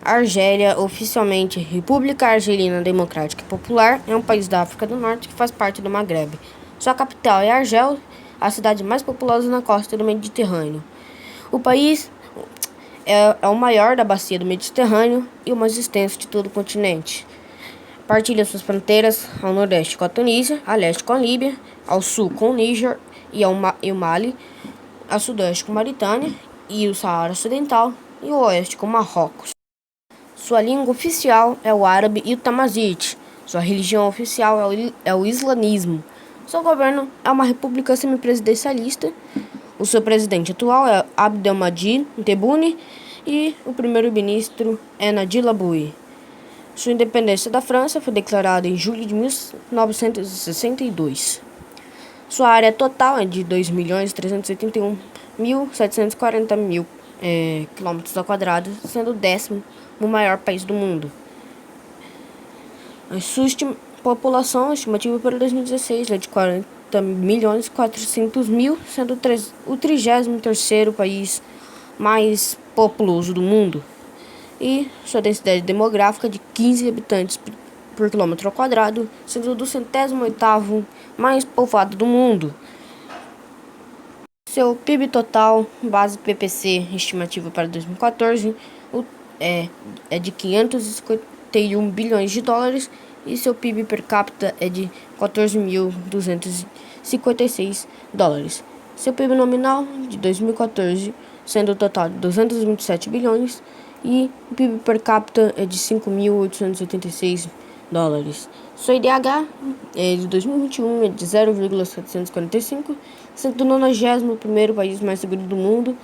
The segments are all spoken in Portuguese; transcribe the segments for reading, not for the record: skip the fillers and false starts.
Argélia, oficialmente República Argelina Democrática e Popular, é um país da África do Norte que faz parte do Maghreb. Sua capital é Argel, a cidade mais populosa na costa do Mediterrâneo. O país é o maior da bacia do Mediterrâneo e o mais extenso de todo o continente. Partilha suas fronteiras ao nordeste com a Tunísia, a leste com a Líbia, ao sul com o Níger e o Mali, a sudeste com a Mauritânia e o Saara Ocidental e o oeste com Marrocos. Sua língua oficial é o árabe e o tamazigh. Sua religião oficial é o islamismo. Seu governo é uma república semipresidencialista. O seu presidente atual é Abdelmadjid Tebboune e o primeiro-ministro é Nabil Boui. Sua independência da França foi declarada em julho de 1962. Sua área total é de 2.381.740 km², sendo o 10º maior país do mundo. A sua população estimativa para 2016 é de 40.400.000, sendo o 33º país mais populoso do mundo. E sua densidade demográfica é de 15 habitantes por km², sendo o 208º mais povoado do mundo. Seu PIB total, base PPC, estimativa para 2014, é de 551 bilhões de dólares e seu PIB per capita é de 14.256 dólares. Seu PIB nominal de 2014, sendo o total de 227 bilhões, e o PIB per capita é de 5.886 dólares. Sua IDH de 2021 é de 0,745, sendo o 91º país mais seguro do mundo,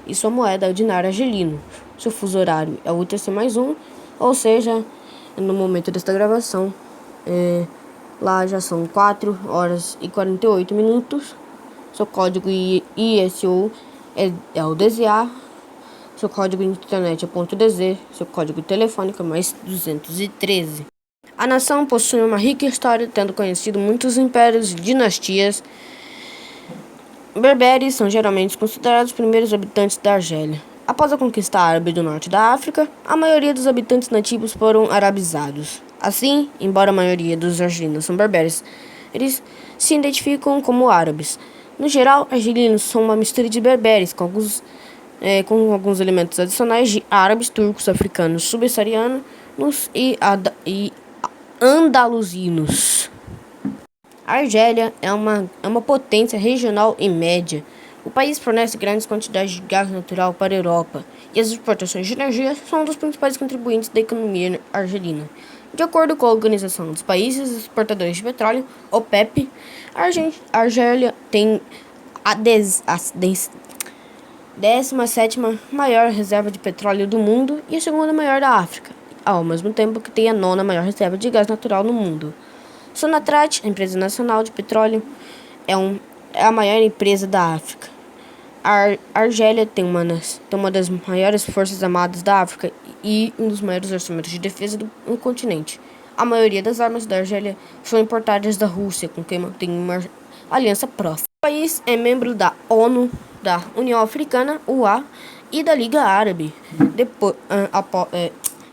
e sua moeda é o dinário argelino. Seu fuso horário é o UTC+1, ou seja, no momento desta gravação, lá já são 4 horas e 48 minutos. Seu código ISO é o DZA. Seu código de internet é .dz, seu código telefônico é mais 213. A nação possui uma rica história, tendo conhecido muitos impérios e dinastias. Berberes são geralmente considerados os primeiros habitantes da Argélia. Após a conquista árabe do norte da África, a maioria dos habitantes nativos foram arabizados. Assim, embora a maioria dos argelinos são berberes, eles se identificam como árabes. No geral, argelinos são uma mistura de berberes com alguns elementos adicionais de árabes, turcos, africanos, subsaarianos e andaluzinos. A Argélia é uma potência regional e média. O país fornece grandes quantidades de gás natural para a Europa e as exportações de energia são um dos principais contribuintes da economia argelina. De acordo com a Organização dos Países Exportadores de Petróleo, OPEP, a Argélia tem a 17ª maior reserva de petróleo do mundo e a 2ª maior da África, ao mesmo tempo que tem a 9ª maior reserva de gás natural no mundo. Sonatrach, a empresa nacional de petróleo, é a maior empresa da África. A Argélia tem uma das maiores forças armadas da África e um dos maiores orçamentos de defesa do continente. A maioria das armas da Argélia são importadas da Rússia, com quem mantém uma aliança próxima. O país é membro da ONU, da União Africana, UA, e da Liga Árabe,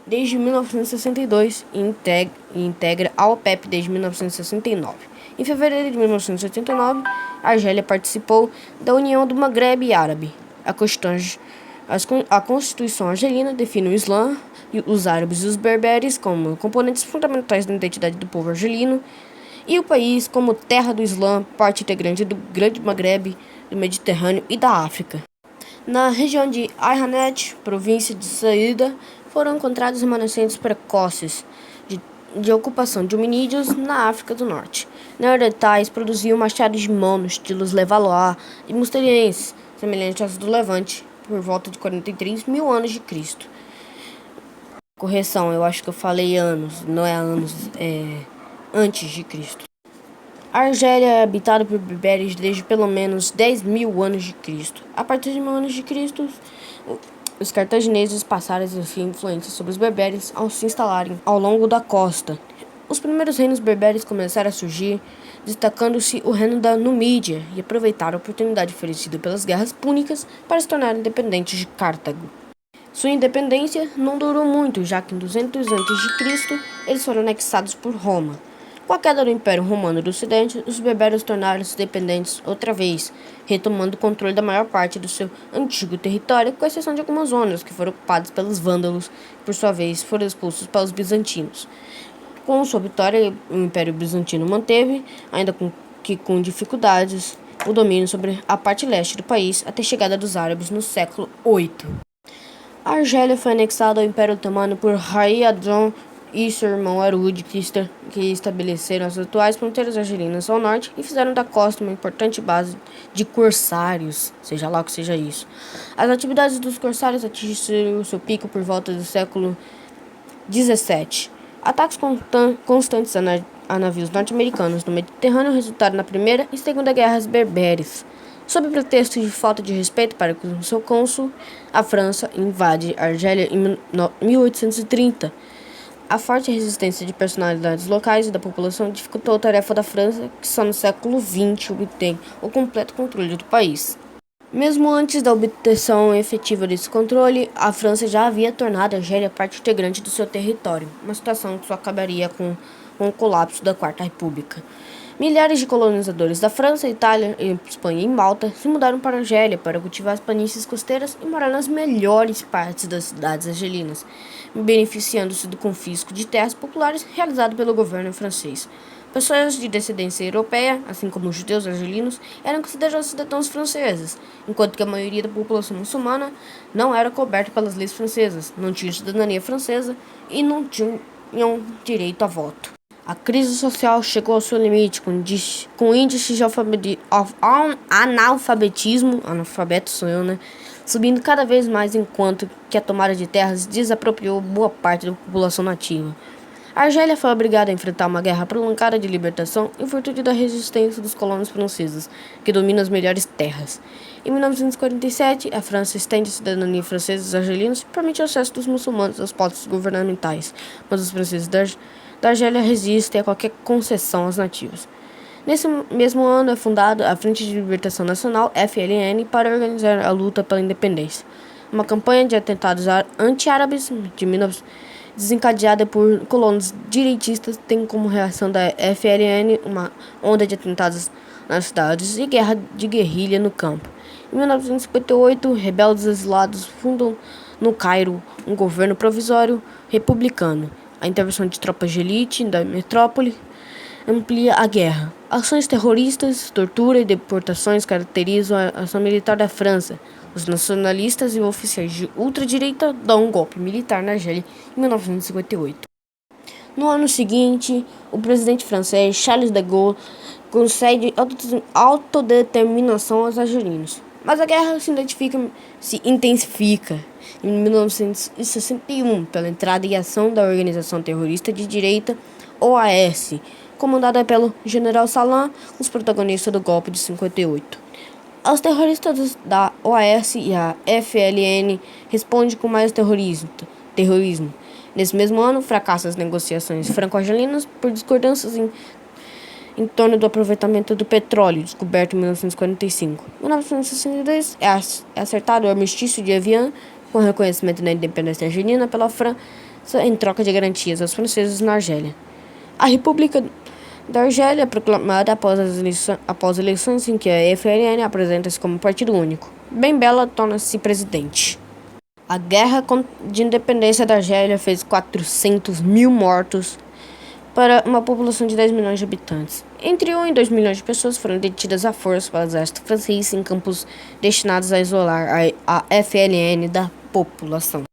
desde 1962 e integra a OPEP desde 1969. Em fevereiro de 1989, a Argélia participou da União do Maghreb Árabe. A Constituição argelina define o Islã, e os árabes e os berberes como componentes fundamentais da identidade do povo argelino, e o país como terra do Islã, parte integrante do Grande Maghreb, do Mediterrâneo e da África. Na região de Ayhanet, província de Saída, foram encontrados remanescentes precoces de ocupação de hominídeos na África do Norte. Neandertais produziam machados de mão no estilos Levallois e Musterienses, semelhantes aos do Levante, por volta de 43 mil anos de Cristo. Correção, eu acho que eu falei anos, não é anos, é antes de Cristo. A Argélia é habitada por berberes desde pelo menos 10 mil anos de Cristo. A partir de 1000 anos de Cristo, os cartagineses passaram a exercer influência sobre os berberes ao se instalarem ao longo da costa. Os primeiros reinos berberes começaram a surgir, destacando-se o reino da Numídia, e aproveitaram a oportunidade oferecida pelas guerras púnicas para se tornar independentes de Cartago. Sua independência não durou muito, já que em 200 a.C. eles foram anexados por Roma. Com a queda do Império Romano do Ocidente, os bereberes tornaram-se dependentes outra vez, retomando o controle da maior parte do seu antigo território, com exceção de algumas zonas que foram ocupadas pelos vândalos, que por sua vez foram expulsos pelos bizantinos. Com sua vitória, o Império Bizantino manteve, ainda com dificuldades, o domínio sobre a parte leste do país até a chegada dos árabes no século VIII. A Argélia foi anexada ao Império Otomano por Rei-Adron e seu irmão Arud, que estabeleceram as atuais fronteiras argelinas ao norte e fizeram da costa uma importante base de corsários, seja lá o que seja isso. As atividades dos corsários atingiram seu pico por volta do século XVII. Ataques constantes a navios norte-americanos no Mediterrâneo resultaram na Primeira e Segunda Guerras Berberes. Sob o pretexto de falta de respeito para com seu cônsul, a França invade a Argélia em 1830. A forte resistência de personalidades locais e da população dificultou a tarefa da França, que só no século XX obtém o completo controle do país. Mesmo antes da obtenção efetiva desse controle, a França já havia tornado a Argélia parte integrante do seu território, uma situação que só acabaria com o colapso da Quarta República. Milhares de colonizadores da França, Itália, Espanha e Malta se mudaram para a Argélia para cultivar as planícies costeiras e morar nas melhores partes das cidades argelinas, beneficiando-se do confisco de terras populares realizado pelo governo francês. Pessoas de descendência europeia, assim como os judeus argelinos, eram considerados cidadãos franceses, enquanto que a maioria da população muçulmana não era coberta pelas leis francesas, não tinha cidadania francesa e não tinham direito a voto. A crise social chegou ao seu limite, com índices de analfabeto sou eu, subindo cada vez mais, enquanto que a tomada de terras desapropriou boa parte da população nativa. A Argélia foi obrigada a enfrentar uma guerra prolongada de libertação em virtude da resistência dos colonos franceses, que dominam as melhores terras. Em 1947, a França estende a cidadania francesa aos argelinos e permite o acesso dos muçulmanos aos postos governamentais, mas os franceses da Argélia resistem a qualquer concessão aos nativos. Nesse mesmo ano é fundada a Frente de Libertação Nacional, FLN, para organizar a luta pela independência. Uma campanha de atentados anti-árabes de 19 desencadeada por colonos direitistas tem como reação da FLN uma onda de atentados nas cidades e guerra de guerrilha no campo. Em 1958, rebeldes exilados fundam no Cairo um governo provisório republicano. A intervenção de tropas de elite da metrópole amplia a guerra. Ações terroristas, tortura e deportações caracterizam a ação militar da França. Os nacionalistas e oficiais de ultradireita dão um golpe militar na Argélia em 1958. No ano seguinte, o presidente francês Charles de Gaulle concede autodeterminação aos argelinos. Mas a guerra se intensifica em 1961 pela entrada em ação da organização terrorista de direita OAS, comandada pelo general Salam, os protagonistas do golpe de 58. Os terroristas da OAS e a FLN respondem com mais terrorismo. Nesse mesmo ano, fracassam as negociações franco-argelinas por discordâncias em torno do aproveitamento do petróleo, descoberto em 1945. Em 1962, é acertado o armistício de Evian, com reconhecimento da independência argelina pela França em troca de garantias aos franceses na Argélia. A República da Argélia é proclamada após eleições em que a FLN apresenta-se como partido único. Ben Bella torna-se presidente. A guerra de independência da Argélia fez 400 mil mortos para uma população de 10 milhões de habitantes. Entre 1 e 2 milhões de pessoas foram detidas à força pelo exército francês em campos destinados a isolar a FLN da população.